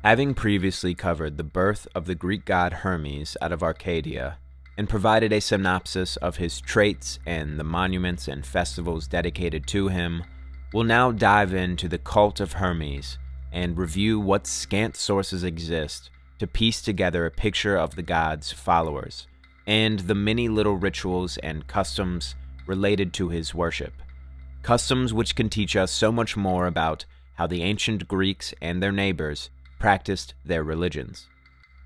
Having previously covered the birth of the Greek god Hermes out of Arcadia, and provided a synopsis of his traits and the monuments and festivals dedicated to him, we'll now dive into the cult of Hermes and review what scant sources exist to piece together a picture of the god's followers, and the many little rituals and customs related to his worship. Customs which can teach us so much more about how the ancient Greeks and their neighbors practiced their religions.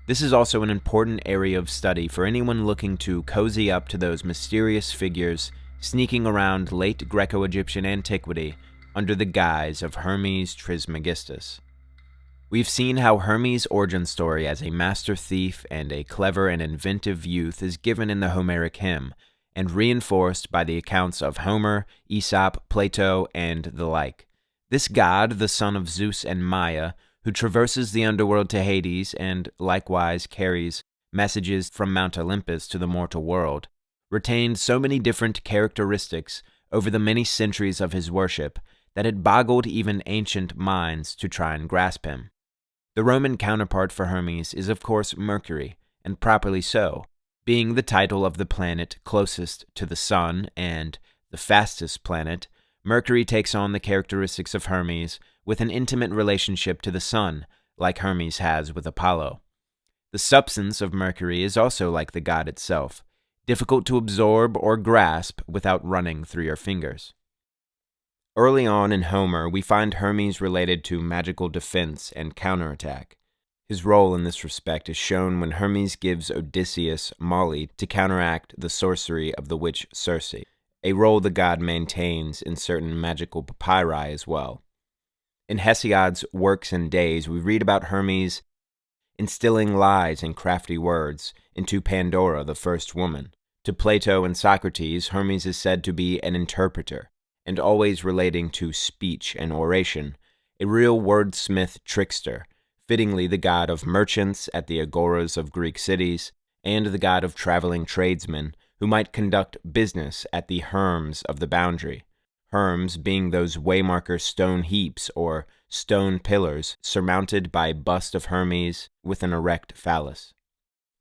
This is also an important area of study for anyone looking to cozy up to those mysterious figures sneaking around late Greco-Egyptian antiquity under the guise of Hermes Trismegistus. We've seen how Hermes' origin story as a master thief and a clever and inventive youth is given in the Homeric hymn, and reinforced by the accounts of Homer, Aesop, Plato, and the like. This god, the son of Zeus and Maya, who traverses the underworld to Hades and likewise carries messages from Mount Olympus to the mortal world, retained so many different characteristics over the many centuries of his worship that it boggled even ancient minds to try and grasp him. The Roman counterpart for Hermes is of course Mercury, and properly so, being the title of the planet closest to the sun and the fastest planet. Mercury takes on the characteristics of Hermes with an intimate relationship to the sun, like Hermes has with Apollo. The substance of Mercury is also like the god itself, difficult to absorb or grasp without running through your fingers. Early on in Homer, we find Hermes related to magical defense and counterattack. His role in this respect is shown when Hermes gives Odysseus Molly to counteract the sorcery of the witch Circe, a role the god maintains in certain magical papyri as well. In Hesiod's Works and Days, we read about Hermes instilling lies and crafty words into Pandora, the first woman. To Plato and Socrates, Hermes is said to be an interpreter, and always relating to speech and oration, a real wordsmith trickster, fittingly the god of merchants at the agoras of Greek cities, and the god of traveling tradesmen who might conduct business at the Hermes of the boundary. Hermes being those waymarker stone heaps or stone pillars surmounted by a bust of Hermes with an erect phallus.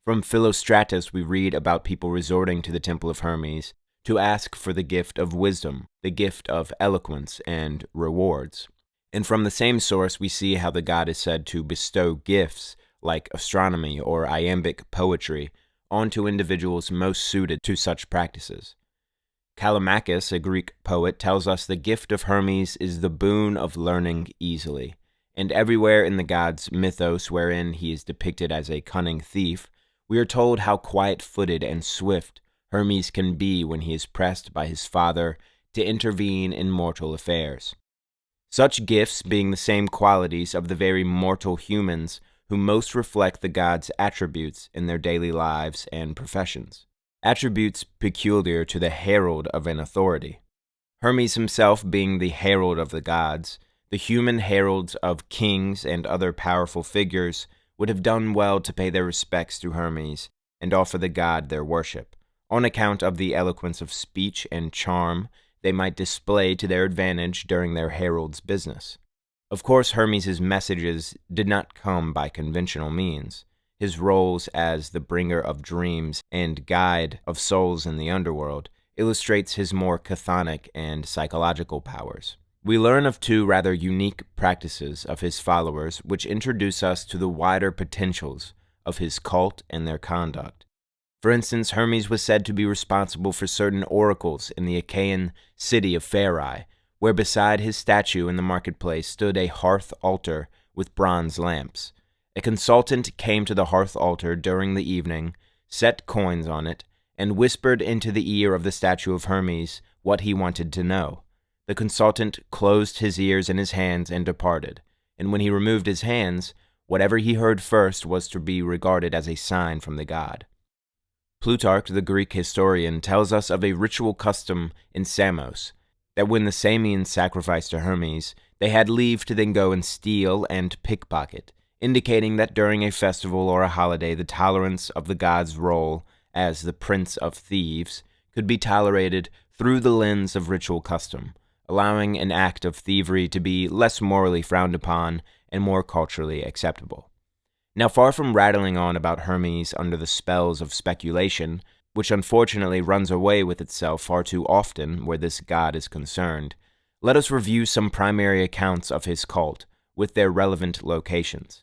From Philostratus we read about people resorting to the temple of Hermes to ask for the gift of wisdom, the gift of eloquence, and rewards. And from the same source we see how the god is said to bestow gifts like astronomy or iambic poetry onto individuals most suited to such practices. Callimachus, a Greek poet, tells us the gift of Hermes is the boon of learning easily, and everywhere in the god's mythos wherein he is depicted as a cunning thief, we are told how quiet-footed and swift Hermes can be when he is pressed by his father to intervene in mortal affairs. Such gifts being the same qualities of the very mortal humans who most reflect the god's attributes in their daily lives and professions. Attributes peculiar to the herald of an authority. Hermes himself being the herald of the gods, the human heralds of kings and other powerful figures would have done well to pay their respects to Hermes and offer the god their worship, on account of the eloquence of speech and charm they might display to their advantage during their herald's business. Of course, Hermes' messages did not come by conventional means. His roles as the bringer of dreams and guide of souls in the underworld illustrates his more chthonic and psychological powers. We learn of two rather unique practices of his followers which introduce us to the wider potentials of his cult and their conduct. For instance, Hermes was said to be responsible for certain oracles in the Achaean city of Pharai, where beside his statue in the marketplace stood a hearth altar with bronze lamps. A consultant came to the hearth altar during the evening, set coins on it, and whispered into the ear of the statue of Hermes what he wanted to know. The consultant closed his ears and his hands and departed, and when he removed his hands, whatever he heard first was to be regarded as a sign from the god. Plutarch, the Greek historian, tells us of a ritual custom in Samos, that when the Samians sacrificed to Hermes, they had leave to then go and steal and pickpocket, indicating that during a festival or a holiday the tolerance of the god's role as the prince of thieves could be tolerated through the lens of ritual custom, allowing an act of thievery to be less morally frowned upon and more culturally acceptable. Now, far from rattling on about Hermes under the spells of speculation, which unfortunately runs away with itself far too often where this god is concerned, let us review some primary accounts of his cult, with their relevant locations.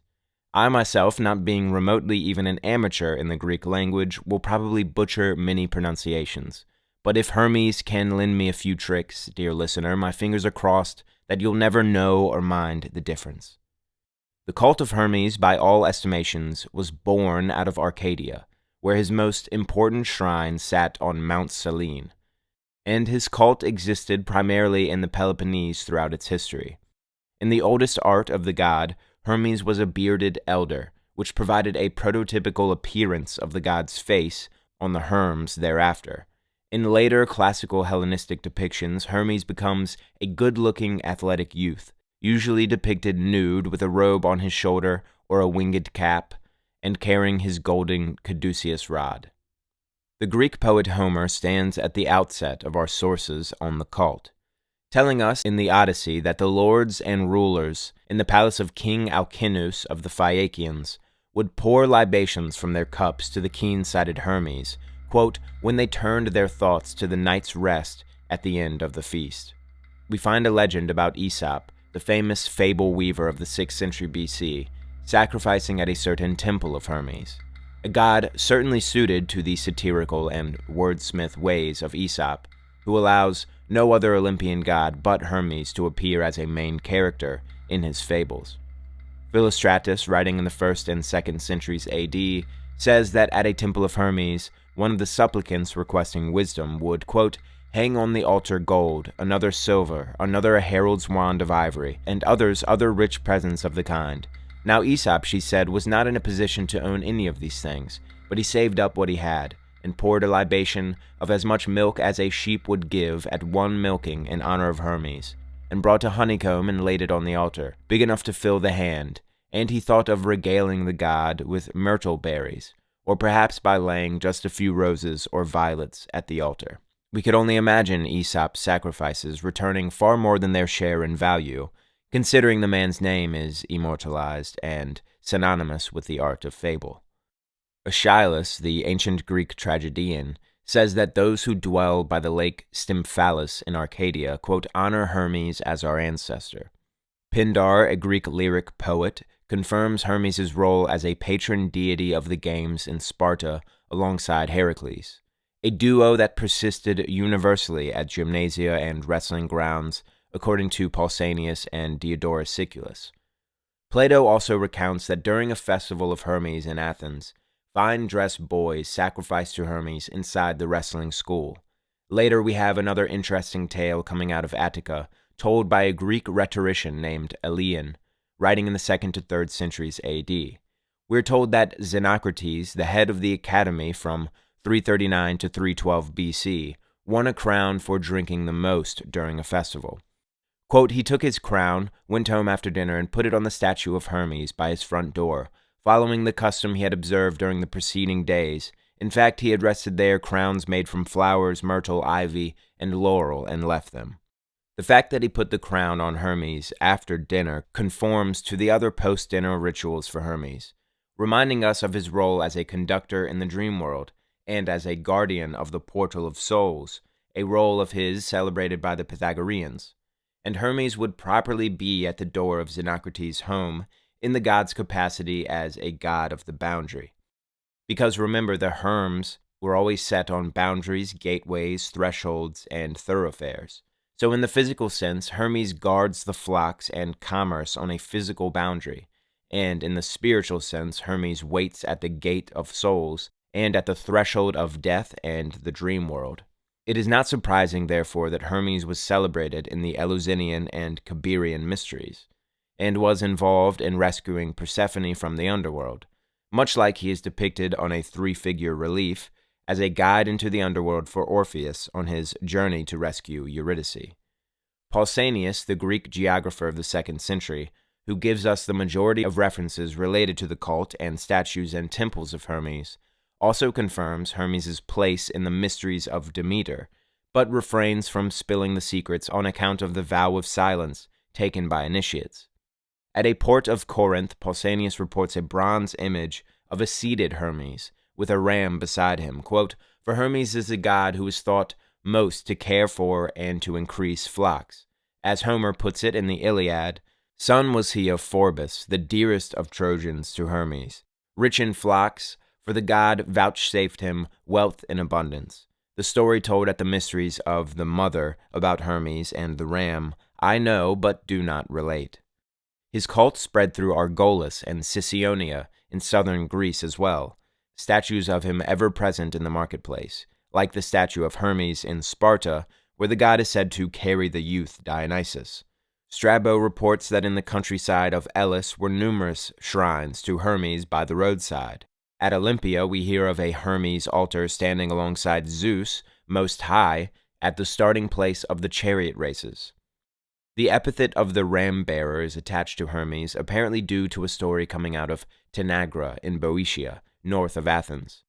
I myself, not being remotely even an amateur in the Greek language, will probably butcher many pronunciations. But if Hermes can lend me a few tricks, dear listener, my fingers are crossed that you'll never know or mind the difference. The cult of Hermes, by all estimations, was born out of Arcadia, where his most important shrine sat on Mount Selene, and his cult existed primarily in the Peloponnese throughout its history. In the oldest art of the god, Hermes was a bearded elder, which provided a prototypical appearance of the god's face on the Hermes thereafter. In later classical Hellenistic depictions, Hermes becomes a good-looking athletic youth, usually depicted nude with a robe on his shoulder or a winged cap, and carrying his golden Caduceus rod. The Greek poet Homer stands at the outset of our sources on the cult, telling us in the Odyssey that the lords and rulers in the palace of King Alcinous of the Phaeacians would pour libations from their cups to the keen-sighted Hermes, quote, when they turned their thoughts to the night's rest at the end of the feast. We find a legend about Aesop, the famous fable weaver of the 6th century BC, sacrificing at a certain temple of Hermes, a god certainly suited to the satirical and wordsmith ways of Aesop, who allows no other Olympian god but Hermes to appear as a main character in his fables. Philostratus, writing in the 1st and 2nd centuries AD, says that at a temple of Hermes, one of the supplicants requesting wisdom would, quote, hang on the altar gold, another silver, another a herald's wand of ivory, and others other rich presents of the kind. Now Aesop, she said, was not in a position to own any of these things, but he saved up what he had, and poured a libation of as much milk as a sheep would give at one milking in honor of Hermes, and brought a honeycomb and laid it on the altar, big enough to fill the hand, and he thought of regaling the god with myrtle berries, or perhaps by laying just a few roses or violets at the altar. We could only imagine Aesop's sacrifices returning far more than their share in value, considering the man's name is immortalized and synonymous with the art of fable. Aeschylus, the ancient Greek tragedian, says that those who dwell by the lake Stymphalis in Arcadia, quote, honor Hermes as our ancestor. Pindar, a Greek lyric poet, confirms Hermes' role as a patron deity of the games in Sparta alongside Heracles, a duo that persisted universally at gymnasia and wrestling grounds, according to Pausanias and Diodorus Siculus. Plato also recounts that during a festival of Hermes in Athens, fine-dressed boys sacrificed to Hermes inside the wrestling school. Later, we have another interesting tale coming out of Attica, told by a Greek rhetorician named Aeolian, writing in the 2nd to 3rd centuries AD. We're told that Xenocrates, the head of the academy from 339 to 312 BC, won a crown for drinking the most during a festival. Quote, he took his crown, went home after dinner, and put it on the statue of Hermes by his front door, following the custom he had observed during the preceding days. In fact, he had rested there crowns made from flowers, myrtle, ivy, and laurel, and left them. The fact that he put the crown on Hermes after dinner conforms to the other post-dinner rituals for Hermes, reminding us of his role as a conductor in the dream world, and as a guardian of the portal of souls, a role of his celebrated by the Pythagoreans. And Hermes would properly be at the door of Xenocrates' home in the god's capacity as a god of the boundary. Because remember, the Herms were always set on boundaries, gateways, thresholds, and thoroughfares. So in the physical sense, Hermes guards the flocks and commerce on a physical boundary, and in the spiritual sense, Hermes waits at the gate of souls and at the threshold of death and the dream world. It is not surprising, therefore, that Hermes was celebrated in the Eleusinian and Cabeirian mysteries, and was involved in rescuing Persephone from the underworld, much like he is depicted on a three-figure relief as a guide into the underworld for Orpheus on his journey to rescue Eurydice. Pausanias, the Greek geographer of the 2nd century, who gives us the majority of references related to the cult and statues and temples of Hermes, also confirms Hermes' place in the mysteries of Demeter, but refrains from spilling the secrets on account of the vow of silence taken by initiates. At a port of Corinth, Pausanias reports a bronze image of a seated Hermes, with a ram beside him. Quote, "For Hermes is the god who is thought most to care for and to increase flocks. As Homer puts it in the Iliad, son was he of Phorbas, the dearest of Trojans to Hermes. Rich in flocks, for the god vouchsafed him wealth in abundance. The story told at the mysteries of the mother about Hermes and the ram, I know, but do not relate. His cult spread through Argolis and Sicyonia in southern Greece as well, statues of him ever present in the marketplace, like the statue of Hermes in Sparta, where the god is said to carry the youth Dionysus. Strabo reports that in the countryside of Elis were numerous shrines to Hermes by the roadside. At Olympia, we hear of a Hermes altar standing alongside Zeus, most high, at the starting place of the chariot races. The epithet of the ram-bearer is attached to Hermes, apparently due to a story coming out of Tanagra in Boeotia, north of Athens.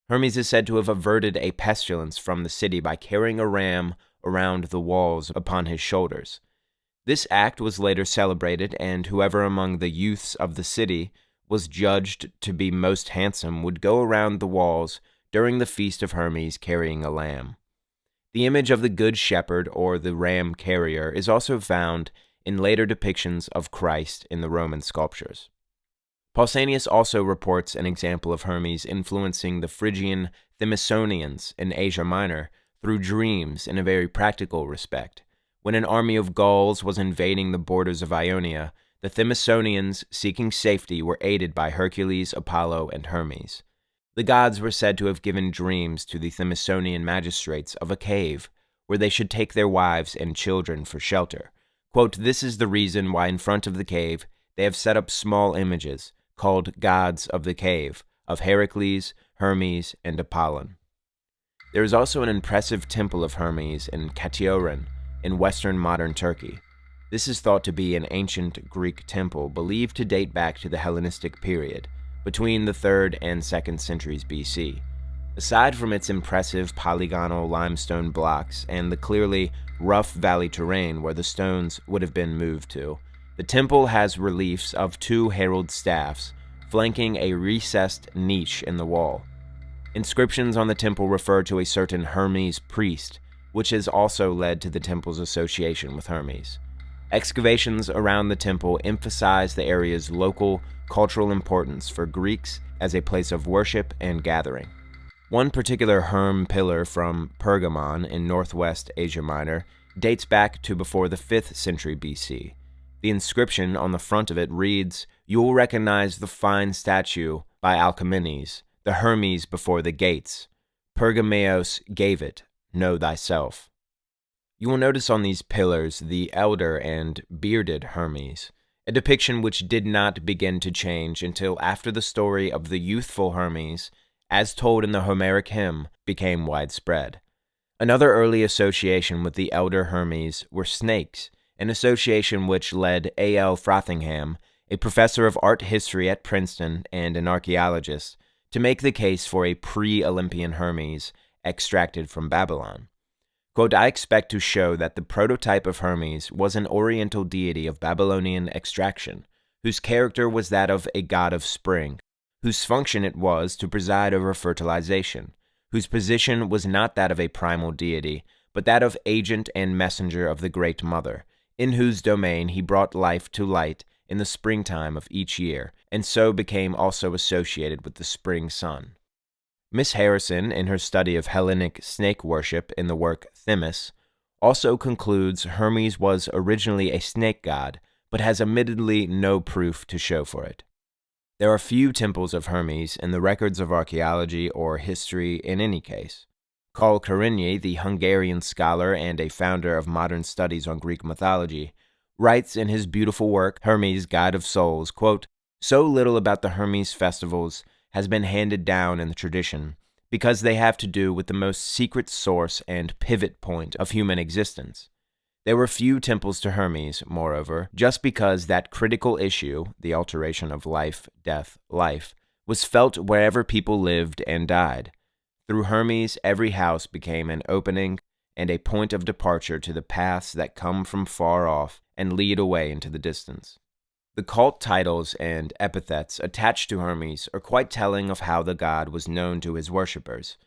Hermes is said to have averted a pestilence from the city by carrying a ram around the walls upon his shoulders. This act was later celebrated, and whoever among the youths of the city was judged to be most handsome would go around the walls during the feast of Hermes carrying a lamb. The image of the Good Shepherd, or the ram carrier, is also found in later depictions of Christ in the Roman sculptures. Pausanias also reports an example of Hermes influencing the Phrygian Thymissonians in Asia Minor through dreams in a very practical respect. When an army of Gauls was invading the borders of Ionia, the Thymissonians, seeking safety, were aided by Hercules, Apollo, and Hermes. The gods were said to have given dreams to the Thymissonian magistrates of a cave where they should take their wives and children for shelter. Quote, "This is the reason why in front of the cave they have set up small images, called gods of the cave, of Heracles, Hermes, and Apollon." There is also an impressive temple of Hermes in Katioren, in western modern Turkey. This is thought to be an ancient Greek temple believed to date back to the Hellenistic period, between the 3rd and 2nd centuries BC. Aside from its impressive polygonal limestone blocks and the clearly rough valley terrain where the stones would have been moved to, the temple has reliefs of 2 herald staffs flanking a recessed niche in the wall. Inscriptions on the temple refer to a certain Hermes priest, which has also led to the temple's association with Hermes. Excavations around the temple emphasize the area's local cultural importance for Greeks as a place of worship and gathering. One particular Herm pillar from Pergamon in northwest Asia Minor dates back to before the 5th century BC. The inscription on the front of it reads, "You will recognize the fine statue by Alcamenes, the Hermes before the gates. Pergameos gave it, know thyself." You will notice on these pillars the elder and bearded Hermes, a depiction which did not begin to change until after the story of the youthful Hermes, as told in the Homeric hymn, became widespread. Another early association with the elder Hermes were snakes, an association which led A.L. Frothingham, a professor of art history at Princeton and an archaeologist, to make the case for a pre-Olympian Hermes extracted from Babylon. Quote, "I expect to show that the prototype of Hermes was an oriental deity of Babylonian extraction, whose character was that of a god of spring, whose function it was to preside over fertilization, whose position was not that of a primal deity, but that of agent and messenger of the Great Mother, in whose domain he brought life to light in the springtime of each year, and so became also associated with the spring sun." Miss Harrison, in her study of Hellenic snake worship in the work Themis, also concludes Hermes was originally a snake god, but has admittedly no proof to show for it. There are few temples of Hermes in the records of archaeology or history in any case. Carl Kerenyi, the Hungarian scholar and a founder of modern studies on Greek mythology, writes in his beautiful work, Hermes, God of Souls, quote, "So little about the Hermes festivals has been handed down in the tradition, because they have to do with the most secret source and pivot point of human existence. There were few temples to Hermes, moreover, just because that critical issue, the alteration of life, death, life, was felt wherever people lived and died. Through Hermes, every house became an opening, and a point of departure to the paths that come from far off and lead away into the distance. The cult titles and epithets attached to Hermes are quite telling of how the god was known to his worshippers.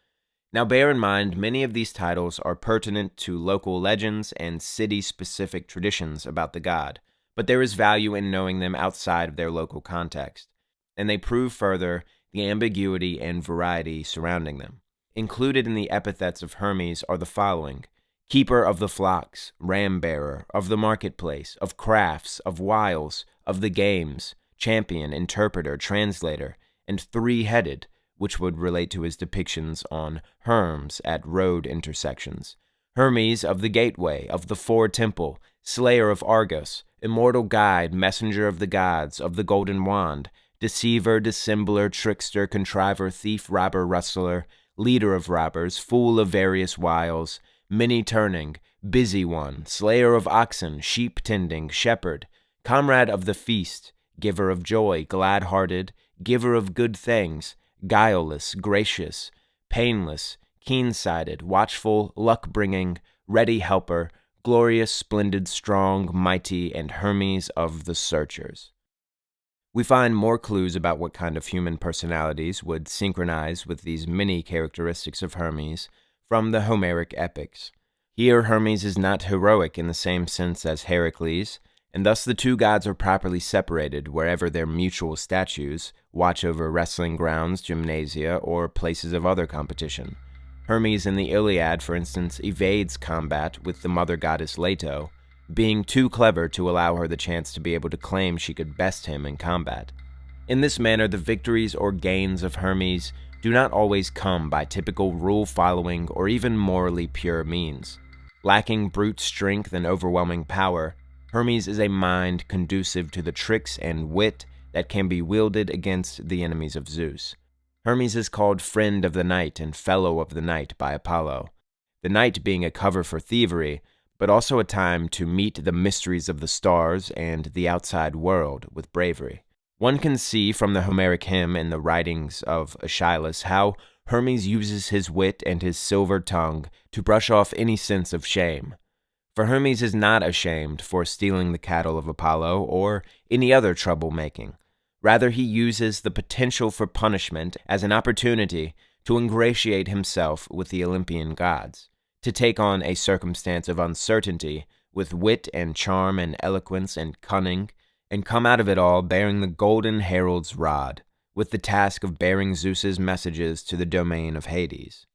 Now bear in mind, many of these titles are pertinent to local legends and city-specific traditions about the god, but there is value in knowing them outside of their local context, and they prove further the ambiguity and variety surrounding them. Included in the epithets of Hermes are the following: keeper of the flocks, ram-bearer, of the marketplace, of crafts, of wiles, of the games, champion, interpreter, translator, and three-headed, which would relate to his depictions on Hermes at road intersections. Hermes of the gateway, of the fore-temple, slayer of Argos, immortal guide, messenger of the gods, of the golden wand, deceiver, dissembler, trickster, contriver, thief, robber, rustler, leader of robbers, fool of various wiles, many-turning, busy one, slayer of oxen, sheep-tending, shepherd, comrade of the feast, giver of joy, glad-hearted, giver of good things, guileless, gracious, painless, keen-sighted, watchful, luck-bringing, ready helper, glorious, splendid, strong, mighty, and Hermes of the searchers. We find more clues about what kind of human personalities would synchronize with these many characteristics of Hermes from the Homeric epics. Here, Hermes is not heroic in the same sense as Heracles, and thus the two gods are properly separated wherever their mutual statues watch over wrestling grounds, gymnasia, or places of other competition. Hermes in the Iliad, for instance, evades combat with the mother goddess Leto, being too clever to allow her the chance to be able to claim she could best him in combat. In this manner, the victories or gains of Hermes do not always come by typical rule-following or even morally pure means. Lacking brute strength and overwhelming power, Hermes is a mind conducive to the tricks and wit that can be wielded against the enemies of Zeus. Hermes is called friend of the night and fellow of the night by Apollo, the night being a cover for thievery, but also a time to meet the mysteries of the stars and the outside world with bravery. One can see from the Homeric hymn and the writings of Aeschylus how Hermes uses his wit and his silver tongue to brush off any sense of shame. For Hermes is not ashamed for stealing the cattle of Apollo or any other troublemaking. Rather, he uses the potential for punishment as an opportunity to ingratiate himself with the Olympian gods, to take on a circumstance of uncertainty with wit and charm and eloquence and cunning, and come out of it all bearing the golden herald's rod, with the task of bearing Zeus's messages to the domain of Hades.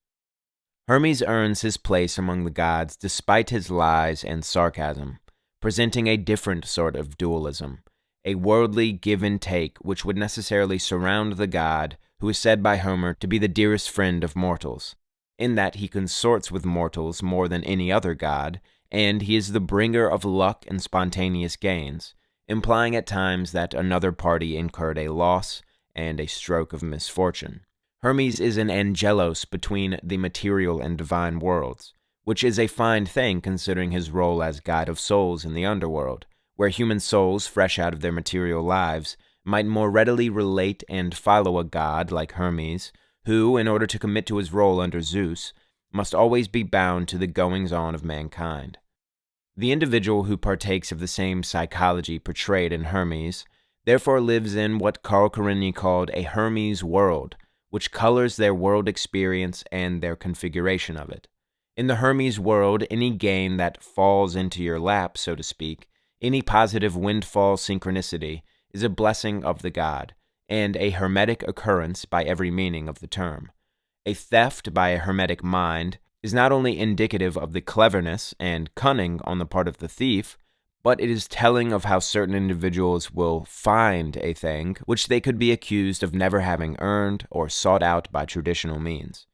Hermes earns his place among the gods despite his lies and sarcasm, presenting a different sort of dualism, a worldly give and take which would necessarily surround the god who is said by Homer to be the dearest friend of mortals, in that he consorts with mortals more than any other god, and he is the bringer of luck and spontaneous gains, implying at times that another party incurred a loss and a stroke of misfortune. Hermes is an angelos between the material and divine worlds, which is a fine thing considering his role as guide of souls in the underworld, where human souls fresh out of their material lives might more readily relate and follow a god like Hermes, who, in order to commit to his role under Zeus, must always be bound to the goings-on of mankind. The individual who partakes of the same psychology portrayed in Hermes therefore lives in what Carl Kerenyi called a Hermes world, which colors their world experience and their configuration of it. In the Hermes world, any gain that falls into your lap, so to speak, any positive windfall synchronicity, is a blessing of the god, and a hermetic occurrence by every meaning of the term. A theft by a hermetic mind is not only indicative of the cleverness and cunning on the part of the thief, but it is telling of how certain individuals will find a thing which they could be accused of never having earned or sought out by traditional means.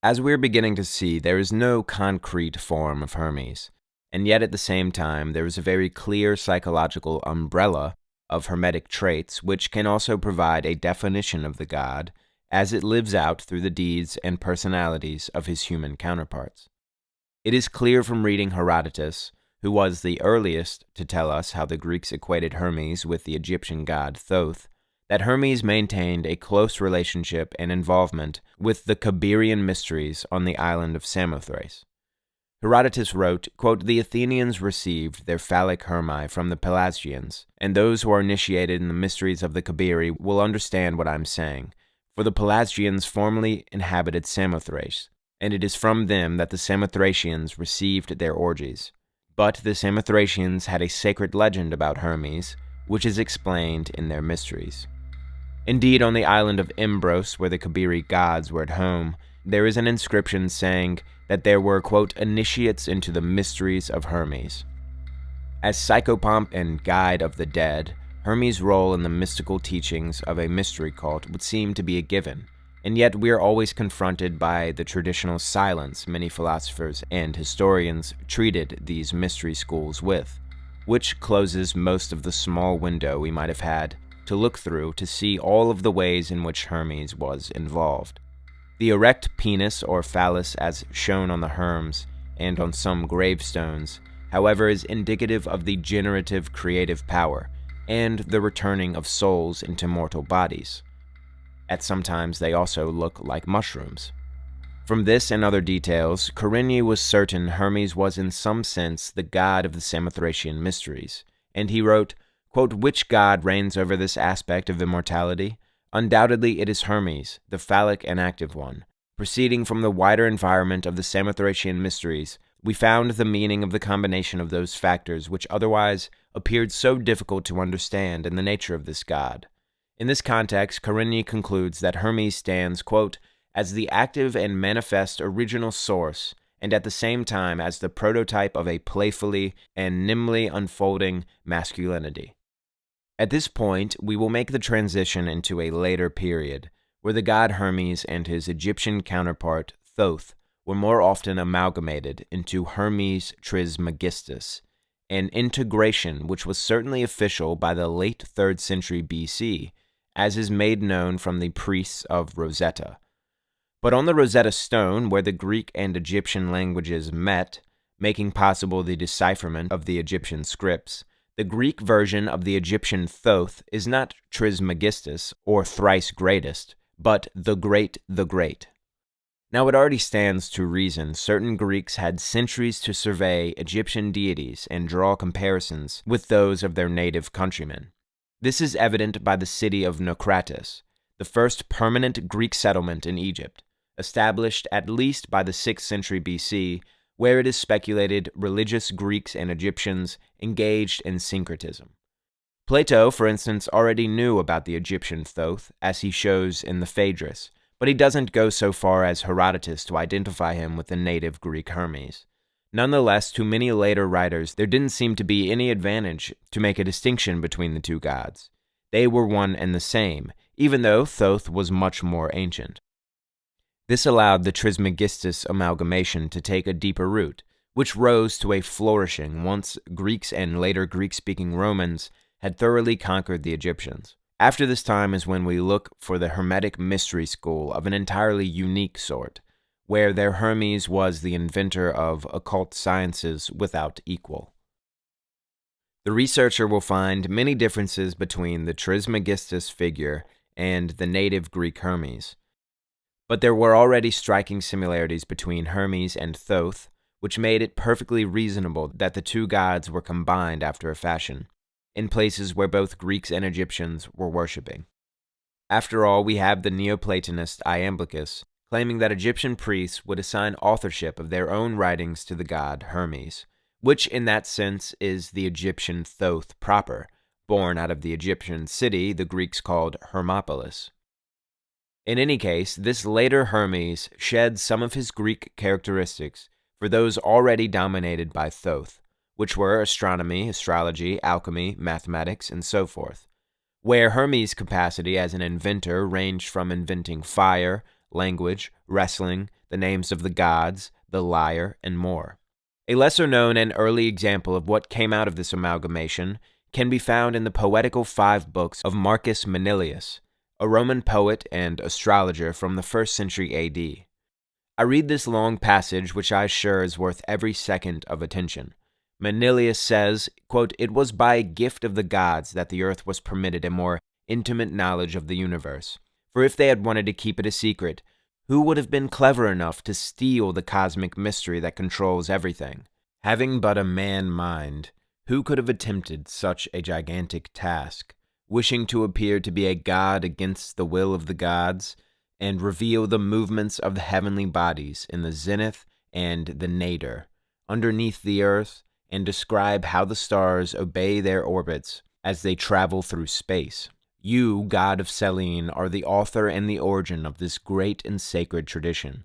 As we're beginning to see, there is no concrete form of Hermes, and yet at the same time there is a very clear psychological umbrella of hermetic traits which can also provide a definition of the god as it lives out through the deeds and personalities of his human counterparts. It is clear from reading Herodotus, who was the earliest to tell us how the Greeks equated Hermes with the Egyptian god Thoth, that Hermes maintained a close relationship and involvement with the Cabeirian mysteries on the island of Samothrace. Herodotus wrote, quote, "The Athenians received their phallic Hermi from the Pelasgians, and those who are initiated in the mysteries of the Cabeiri will understand what I'm saying, for the Pelasgians formerly inhabited Samothrace, and it is from them that the Samothracians received their orgies. But the Samothracians had a sacred legend about Hermes, which is explained in their mysteries. Indeed, on the island of Imbros, where the Cabeiri gods were at home, there is an inscription saying that there were, quote, initiates into the mysteries of Hermes. As psychopomp and guide of the dead, Hermes' role in the mystical teachings of a mystery cult would seem to be a given, and yet we are always confronted by the traditional silence many philosophers and historians treated these mystery schools with, which closes most of the small window we might have had to look through to see all of the ways in which Hermes was involved. The erect penis or phallus as shown on the Herms and on some gravestones, however, is indicative of the generative creative power and the returning of souls into mortal bodies. At sometimes they also look like mushrooms. From this and other details, Kerenyi was certain Hermes was in some sense the god of the Samothracian mysteries, and he wrote, quote, "Which god reigns over this aspect of immortality? Undoubtedly it is Hermes, the phallic and active one. Proceeding from the wider environment of the Samothracian mysteries, we found the meaning of the combination of those factors which otherwise appeared so difficult to understand in the nature of this god. In this context, Kerenyi concludes that Hermes stands, quote, as the active and manifest original source, and at the same time as the prototype of a playfully and nimbly unfolding masculinity. At this point, we will make the transition into a later period, where the god Hermes and his Egyptian counterpart, Thoth, were more often amalgamated into Hermes Trismegistus, an integration which was certainly official by the late 3rd century BC, as is made known from the priests of Rosetta. But on the Rosetta Stone, where the Greek and Egyptian languages met, making possible the decipherment of the Egyptian scripts, the Greek version of the Egyptian Thoth is not Trismegistus or Thrice-Greatest, but the Great. Now it already stands to reason certain Greeks had centuries to survey Egyptian deities and draw comparisons with those of their native countrymen. This is evident by the city of Naucratis, the first permanent Greek settlement in Egypt, established at least by the 6th century BC, where it is speculated religious Greeks and Egyptians engaged in syncretism. Plato, for instance, already knew about the Egyptian Thoth, as he shows in the Phaedrus, but he doesn't go so far as Herodotus to identify him with the native Greek Hermes. Nonetheless, to many later writers, there didn't seem to be any advantage to make a distinction between the two gods. They were one and the same, even though Thoth was much more ancient. This allowed the Trismegistus amalgamation to take a deeper root, which rose to a flourishing once Greeks and later Greek-speaking Romans had thoroughly conquered the Egyptians. After this time is when we look for the Hermetic mystery school of an entirely unique sort, where their Hermes was the inventor of occult sciences without equal. The researcher will find many differences between the Trismegistus figure and the native Greek Hermes. But there were already striking similarities between Hermes and Thoth, which made it perfectly reasonable that the two gods were combined after a fashion, in places where both Greeks and Egyptians were worshipping. After all, we have the Neoplatonist Iamblichus claiming that Egyptian priests would assign authorship of their own writings to the god Hermes, which in that sense is the Egyptian Thoth proper, born out of the Egyptian city the Greeks called Hermopolis. In any case, this later Hermes shed some of his Greek characteristics for those already dominated by Thoth, which were astronomy, astrology, alchemy, mathematics, and so forth, where Hermes' capacity as an inventor ranged from inventing fire, language, wrestling, the names of the gods, the lyre, and more. A lesser-known and early example of what came out of this amalgamation can be found in the poetical 5 books of Marcus Manilius, a Roman poet and astrologer from the 1st century AD. I read this long passage, which I assure is worth every second of attention. Manilius says, quote, "It was by a gift of the gods that the earth was permitted a more intimate knowledge of the universe. For if they had wanted to keep it a secret, Who would have been clever enough to steal the cosmic mystery that controls everything? Having but a man mind, who could have attempted such a gigantic task, wishing to appear to be a god against the will of the gods, and reveal the movements of the heavenly bodies in the zenith and the nadir, underneath the earth, and describe how the stars obey their orbits as they travel through space? You, god of Selene, are the author and the origin of this great and sacred tradition.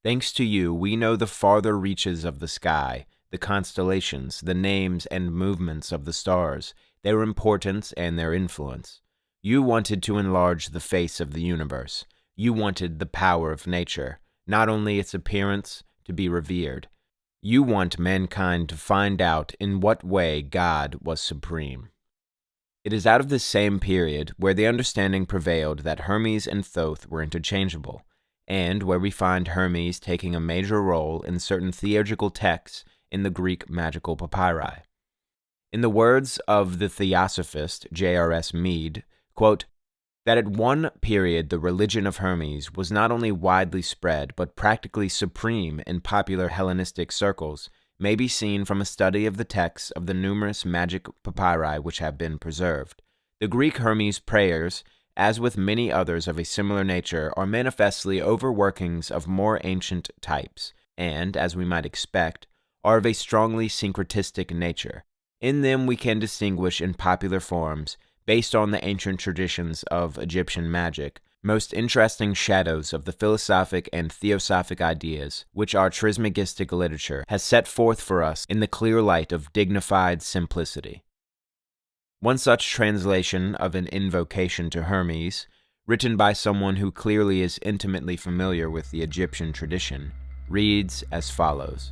Thanks to you, we know the farther reaches of the sky, the constellations, the names and movements of the stars, their importance and their influence. You wanted to enlarge the face of the universe. You wanted the power of nature, not only its appearance, to be revered. You want mankind to find out in what way God was supreme. It is out of this same period where the understanding prevailed that Hermes and Thoth were interchangeable, and where we find Hermes taking a major role in certain theurgical texts in the Greek magical papyri. In the words of the Theosophist G.R.S. Mead, quote, that at one period the religion of Hermes was not only widely spread but practically supreme in popular Hellenistic circles may be seen from a study of the texts of the numerous magic papyri which have been preserved. The Greek Hermes prayers, as with many others of a similar nature, are manifestly overworkings of more ancient types, and, as we might expect, are of a strongly syncretistic nature. In them we can distinguish in popular forms, based on the ancient traditions of Egyptian magic, most interesting shadows of the philosophic and theosophic ideas which our Trismegistic literature has set forth for us in the clear light of dignified simplicity. One such translation of an invocation to Hermes, written by someone who clearly is intimately familiar with the Egyptian tradition, reads as follows: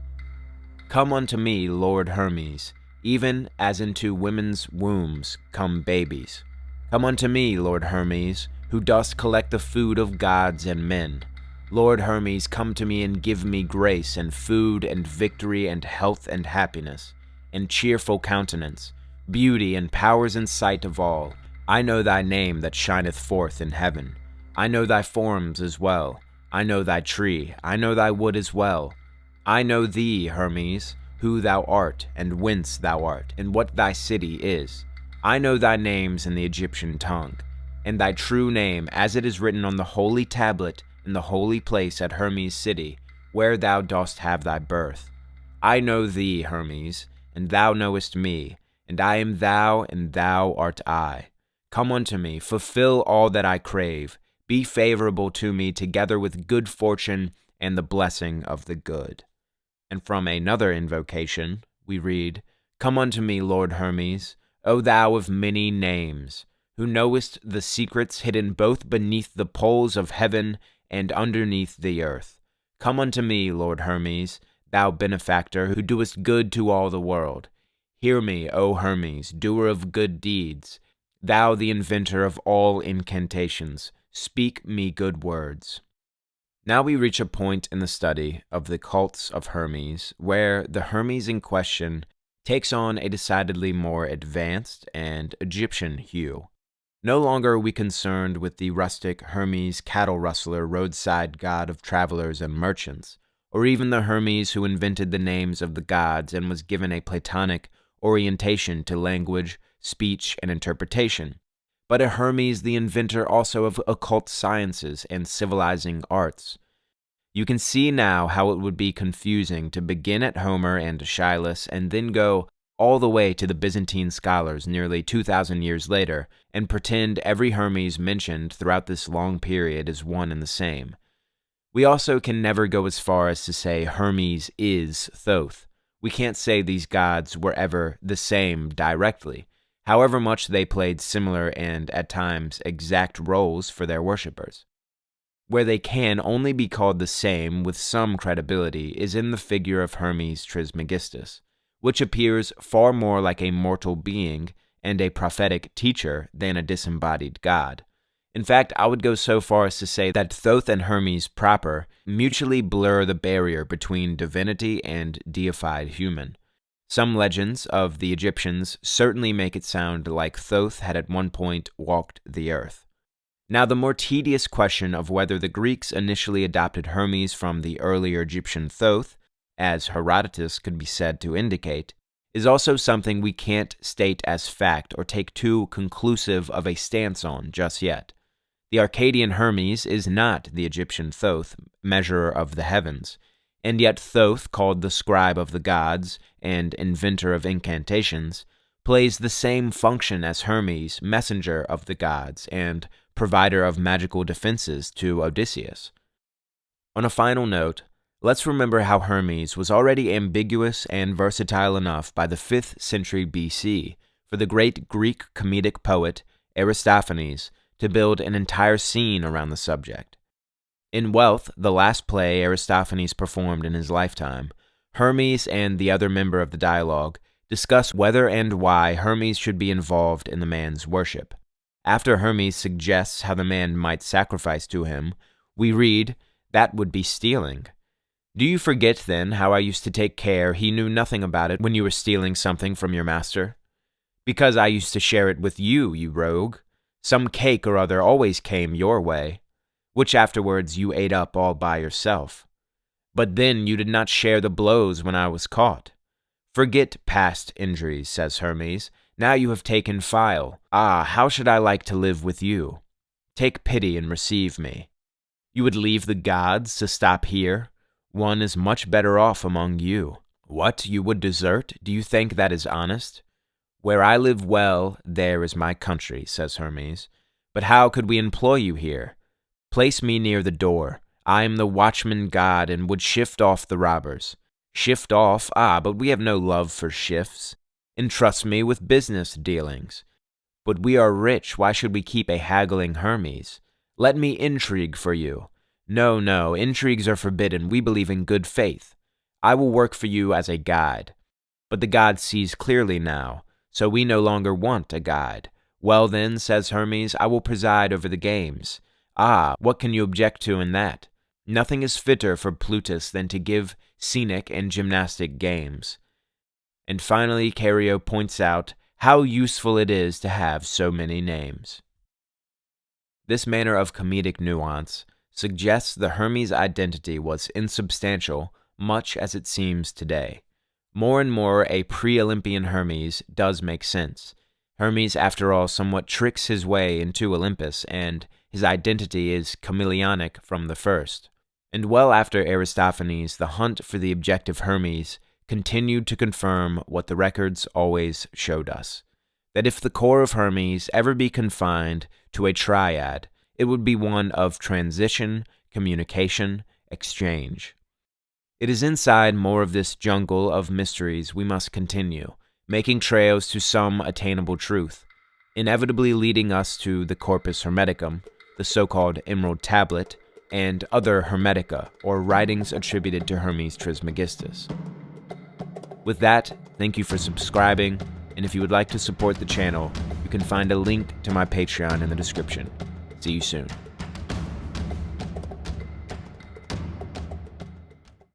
Come unto me, Lord Hermes, even as into women's wombs come babies. Come unto me, Lord Hermes, who dost collect the food of gods and men. Lord Hermes, come to me and give me grace and food and victory and health and happiness, and cheerful countenance, beauty and powers in sight of all. I know thy name that shineth forth in heaven. I know thy forms as well. I know thy tree. I know thy wood as well. I know thee, Hermes, who thou art, and whence thou art, and what thy city is. I know thy names in the Egyptian tongue, and thy true name as it is written on the holy tablet in the holy place at Hermes' city, where thou dost have thy birth. I know thee, Hermes, and thou knowest me, and I am thou, and thou art I. Come unto me, fulfill all that I crave, be favorable to me together with good fortune and the blessing of the good. And from another invocation, we read, Come unto me, Lord Hermes, O thou of many names, who knowest the secrets hidden both beneath the poles of heaven and underneath the earth. Come unto me, Lord Hermes, thou benefactor, who doest good to all the world. Hear me, O Hermes, doer of good deeds, thou the inventor of all incantations, speak me good words. Now we reach a point in the study of the cults of Hermes where the Hermes in question takes on a decidedly more advanced and Egyptian hue. No longer are we concerned with the rustic Hermes cattle rustler roadside god of travelers and merchants, or even the Hermes who invented the names of the gods and was given a Platonic orientation to language, speech, and interpretation, but a Hermes the inventor also of occult sciences and civilizing arts. You can see now how it would be confusing to begin at Homer and Aeschylus and then go all the way to the Byzantine scholars nearly 2,000 years later and pretend every Hermes mentioned throughout this long period is one and the same. We also can never go as far as to say Hermes is Thoth. We can't say these gods were ever the same directly, however much they played similar and, at times, exact roles for their worshippers. Where they can only be called the same with some credibility is in the figure of Hermes Trismegistus, which appears far more like a mortal being and a prophetic teacher than a disembodied god. In fact, I would go so far as to say that Thoth and Hermes proper mutually blur the barrier between divinity and deified human. Some legends of the Egyptians certainly make it sound like Thoth had at one point walked the earth. Now, the more tedious question of whether the Greeks initially adopted Hermes from the earlier Egyptian Thoth, as Herodotus could be said to indicate, is also something we can't state as fact or take too conclusive of a stance on just yet. The Akkadian Hermes is not the Egyptian Thoth, measurer of the heavens, and yet Thoth, called the scribe of the gods and inventor of incantations, plays the same function as Hermes, messenger of the gods and provider of magical defenses to Odysseus. On a final note, let's remember how Hermes was already ambiguous and versatile enough by the 5th century BC for the great Greek comedic poet Aristophanes to build an entire scene around the subject. In Wealth, the last play Aristophanes performed in his lifetime, Hermes and the other member of the dialogue discuss whether and why Hermes should be involved in the man's worship. After Hermes suggests how the man might sacrifice to him, we read, "That would be stealing. Do you forget, then, how I used to take care he knew nothing about it when you were stealing something from your master? Because I used to share it with you, you rogue. Some cake or other always came your way, which afterwards you ate up all by yourself. But then you did not share the blows when I was caught. Forget past injuries, says Hermes. Now you have taken file. Ah, how should I like to live with you? Take pity and receive me. You would leave the gods to stop here? One is much better off among you. What, you would desert? Do you think that is honest? Where I live well, there is my country, says Hermes. But how could we employ you here? Place me near the door. I am the watchman god and would shift off the robbers. Shift off? Ah, but we have no love for shifts. Entrust me with business dealings. But we are rich, why should we keep a haggling Hermes? Let me intrigue for you. No, no, intrigues are forbidden. We believe in good faith. I will work for you as a guide. But the god sees clearly now, so we no longer want a guide. Well then, says Hermes, I will preside over the games. Ah, what can you object to in that? Nothing is fitter for Plutus than to give scenic and gymnastic games. And finally, Cario points out how useful it is to have so many names. This manner of comedic nuance suggests the Hermes identity was insubstantial, much as it seems today. More and more, a pre-Olympian Hermes does make sense. Hermes, after all, somewhat tricks his way into Olympus, and his identity is chameleonic from the first. And well after Aristophanes, the hunt for the objective Hermes continued to confirm what the records always showed us, that if the core of Hermes ever be confined to a triad, it would be one of transition, communication, exchange. It is inside more of this jungle of mysteries we must continue, making trails to some attainable truth, inevitably leading us to the Corpus Hermeticum, the so-called Emerald Tablet, and other Hermetica, or writings attributed to Hermes Trismegistus. With that, thank you for subscribing, and if you would like to support the channel, you can find a link to my Patreon in the description. See you soon.